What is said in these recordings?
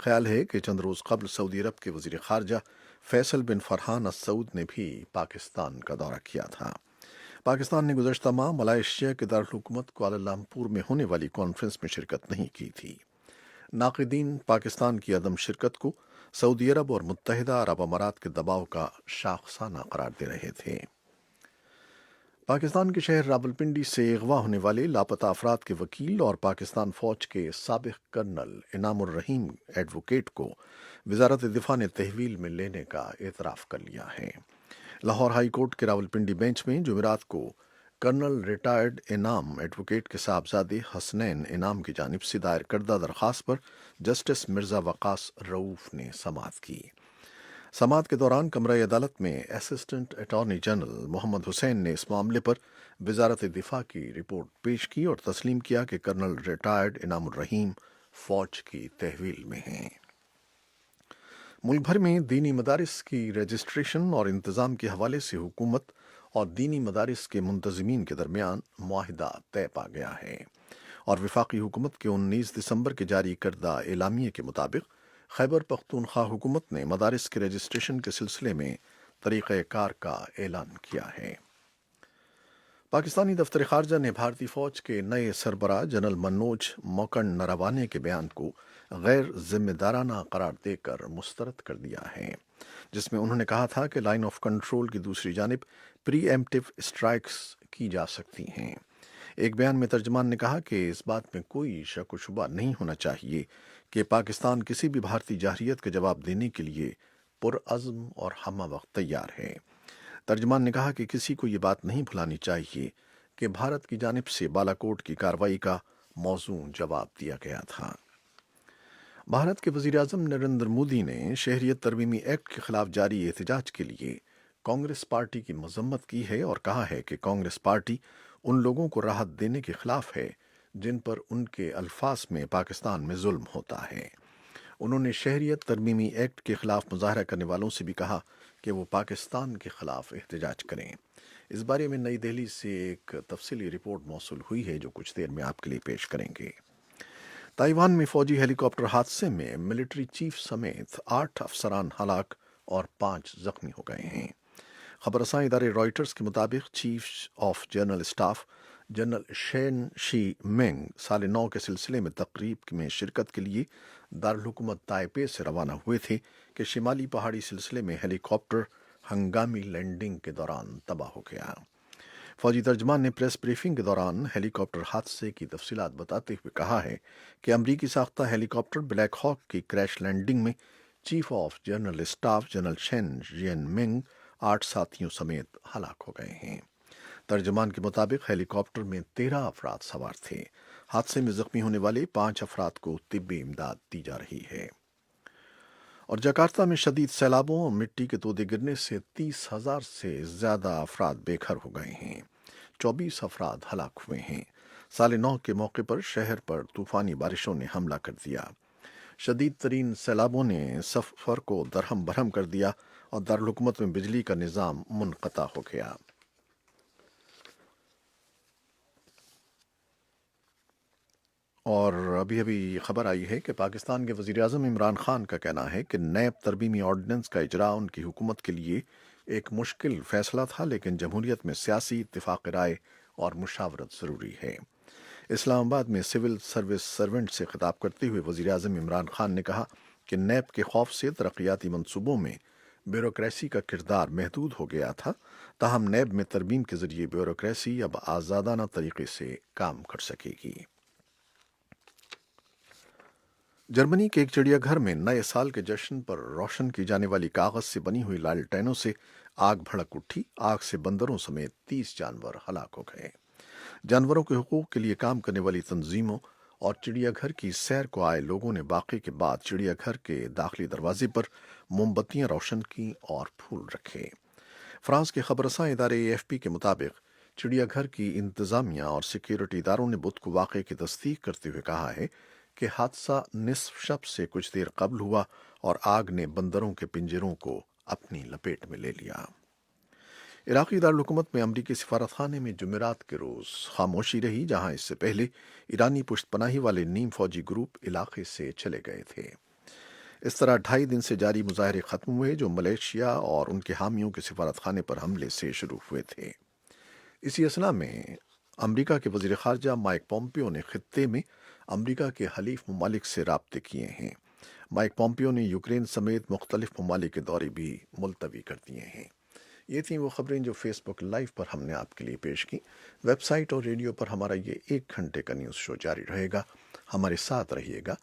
خیال ہے کہ چند روز قبل سعودی عرب کے وزیر خارجہ فیصل بن فرحان السعود نے بھی پاکستان کا دورہ کیا تھا۔ پاکستان نے گزشتہ ماہ ملائیشیا کے دارالحکومت کوالالمپور میں ہونے والی کانفرنس میں شرکت نہیں کی تھی۔ ناقدین پاکستان کی عدم شرکت کو سعودی عرب اور متحدہ عرب امارات کے دباؤ کا شاخسانہ قرار دے رہے تھے۔ پاکستان کے شہر راولپنڈی سے اغوا ہونے والے لاپتہ افراد کے وکیل اور پاکستان فوج کے سابق کرنل انعام الرحیم ایڈوکیٹ کو وزارت دفاع نے تحویل میں لینے کا اعتراف کر لیا ہے۔ لاہور ہائی کورٹ کے راولپنڈی بینچ میں جمعرات کو کرنل ریٹائرڈ انعام ایڈوکیٹ کے صاحبزادے حسنین انعام کی جانب سے دائر کردہ درخواست پر جسٹس مرزا وقاص رؤوف نے سماعت کی۔ سماعت کے دوران کمرہ عدالت میں اسسٹنٹ اٹارنی جنرل محمد حسین نے اس معاملے پر وزارت دفاع کی رپورٹ پیش کی اور تسلیم کیا کہ کرنل ریٹائرڈ انعام الرحیم فوج کی تحویل میں ہیں۔ ملک بھر میں دینی مدارس کی رجسٹریشن اور انتظام کے حوالے سے حکومت اور دینی مدارس کے منتظمین کے درمیان معاہدہ طے پا گیا ہے، اور وفاقی حکومت کے 19 دسمبر کے جاری کردہ اعلامیے کے مطابق خیبر پختونخوا حکومت نے مدارس کے رجسٹریشن کے سلسلے میں طریقہ کار کا اعلان کیا ہے۔ پاکستانی دفتر خارجہ نے بھارتی فوج کے نئے سربراہ جنرل منوج مکنڈ نراوانے کے بیان کو غیر ذمہ دارانہ قرار دے کر مسترد کر دیا ہے، جس میں انہوں نے کہا تھا کہ لائن آف کنٹرول کی دوسری جانب پری ایمپٹیو اسٹرائکس کی جا سکتی ہیں۔ ایک بیان میں ترجمان نے کہا کہ اس بات میں کوئی شک و شبہ نہیں ہونا چاہیے کہ پاکستان کسی بھی بھارتی جارحیت کا جواب دینے کے لیے پرعزم اور ہمہ وقت تیار ہے۔ ترجمان نے کہا کہ کسی کو یہ بات نہیں بھلانی چاہیے کہ بھارت کی جانب سے بالاکوٹ کی کارروائی کا موزوں جواب دیا گیا تھا۔ بھارت کے وزیر اعظم نریندر مودی نے شہریت ترمیمی ایکٹ کے خلاف جاری احتجاج کے لیے کانگریس پارٹی کی مذمت کی ہے اور کہا ہے کہ کانگریس پارٹی ان لوگوں کو راحت دینے کے خلاف ہے جن پر ان کے الفاظ میں پاکستان میں ظلم ہوتا ہے۔ انہوں نے شہریت ترمیمی ایکٹ کے خلاف مظاہرہ کرنے والوں سے بھی کہا کہ وہ پاکستان کے خلاف احتجاج کریں۔ اس بارے میں نئی دہلی سے ایک تفصیلی رپورٹ موصول ہوئی ہے جو کچھ دیر میں آپ کے لیے پیش کریں گے۔ تائیوان میں فوجی ہیلی کاپٹر حادثے میں ملٹری چیف سمیت 8 افسران ہلاک اور 5 زخمی ہو گئے ہیں۔ خبر رساں ادارے رائٹرز کے مطابق chief of general staff general شین شی مینگ سال نو کے سلسلے میں تقریب میں شرکت کے لیے دارالحکومت تائپے سے روانہ ہوئے تھے کہ شمالی پہاڑی سلسلے میں ہیلی کاپٹر ہنگامی لینڈنگ کے دوران تباہ ہو گیا۔ فوجی ترجمان نے پریس بریفنگ کے دوران ہیلی کاپٹر حادثے کی تفصیلات بتاتے ہوئے کہا ہے کہ امریکی ساختہ ہیلی کاپٹر بلیک ہاک کی کریش لینڈنگ میں chief of general staff general شین جین منگ 8 ساتھیوں سمیت ہلاک ہو گئے ہیں۔ ترجمان کے مطابق ہیلی کاپٹر میں 13 افراد سوار تھے۔ حادثے میں زخمی ہونے والے 5 افراد کو طبی امداد دی جا رہی ہے۔ اور جکارتہ میں شدید سیلابوں اور مٹی کے تودے گرنے سے 30,000 سے زیادہ افراد بے گھر ہو گئے ہیں۔ 24 افراد ہلاک ہوئے ہیں۔ سال نو کے موقع پر شہر پر طوفانی بارشوں نے حملہ کر دیا۔ شدید ترین سیلابوں نے سفر کو درہم برہم کر دیا اور دارالحکومت میں بجلی کا نظام منقطع ہو گیا۔ اور ابھی خبر آئی ہے کہ پاکستان کے وزیر اعظم عمران خان کا کہنا ہے کہ نیب ترمیمی آرڈیننس کا اجرا ان کی حکومت کے لیے ایک مشکل فیصلہ تھا، لیکن جمہوریت میں سیاسی اتفاق رائے اور مشاورت ضروری ہے۔ اسلام آباد میں سول سروس سرونٹ سے خطاب کرتے ہوئے وزیر اعظم عمران خان نے کہا کہ نیب کے خوف سے ترقیاتی منصوبوں میں بیوروکریسی کا کردار محدود ہو گیا تھا، تاہم نیب میں ترمیم کے ذریعے بیوروکریسی اب آزادانہ طریقے سے کام کر سکے گی۔ جرمنی کے ایک چڑیا گھر میں نئے سال کے جشن پر روشن کی جانے والی کاغذ سے بنی ہوئی لالٹینوں سے آگ بھڑک اٹھی۔ آگ سے بندروں سمیت 30 جانور ہلاک ہو گئے۔ جانوروں کے حقوق کے لیے کام کرنے والی تنظیموں اور چڑیا گھر کی سیر کو آئے لوگوں نے واقعے کے بعد چڑیا گھر کے داخلی دروازے پر موم بتیاں روشن کیں اور پھول رکھے۔ فرانس کے خبر رساں ادارے AFP کے مطابق چڑیا گھر کی انتظامیہ اور سیکیورٹی اداروں نے بدھ کو واقعے کی تصدیق کرتے ہوئے کہا ہے کہ حادثہ نصف شب سے کچھ دیر قبل ہوا اور آگ نے بندروں کے پنجروں کو اپنی لپیٹ میں لے لیا۔ عراقی دارالحکومت میں امریکی سفارت خانے میں جمعرات کے روز خاموشی رہی، جہاں اس سے پہلے ایرانی پشت پناہی والے نیم فوجی گروپ علاقے سے چلے گئے تھے۔ اس طرح 2.5 دن سے جاری مظاہرے ختم ہوئے جو ملیشیا اور ان کے حامیوں کے سفارت خانے پر حملے سے شروع ہوئے تھے۔ اسی اثنا میں امریکہ کے وزیر خارجہ مائک پومپیو نے خطے میں امریکہ کے حلیف ممالک سے رابطے کیے ہیں۔ مائک پومپیو نے یوکرین سمیت مختلف ممالک کے دورے بھی ملتوی کر دیے ہیں۔ یہ تھیں وہ خبریں جو فیس بک لائیو پر ہم نے آپ کے لیے پیش کی۔ ویب سائٹ اور ریڈیو پر ہمارا یہ 1 گھنٹے کا نیوز شو جاری رہے گا، ہمارے ساتھ رہیے گا۔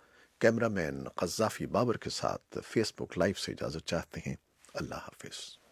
کیمرہ مین قذافی بابر کے ساتھ فیس بک لائیو سے اجازت چاہتے ہیں۔ اللہ حافظ۔